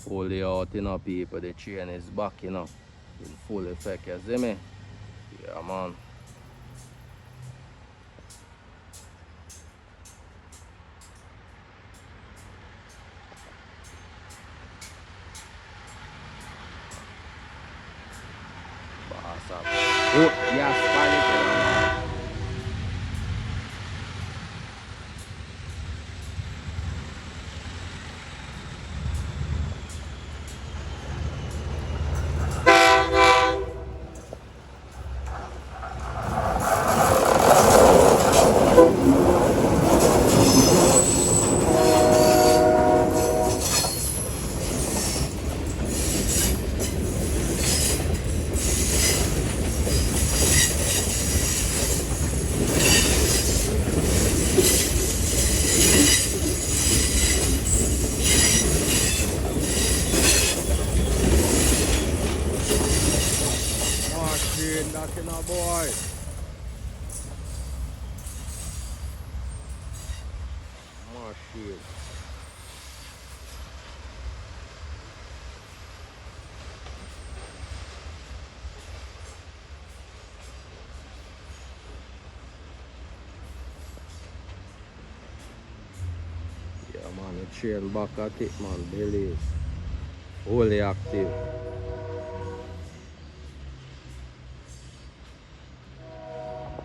Fully out, you know, people. The chain is back, you know, in full effect, you see me? Yeah, man. Awesome. Oh, yes, panic, you know, man. Machine, that, you know, boy. Machine. Yeah, man, the chain back at it, man. Belly is fully active.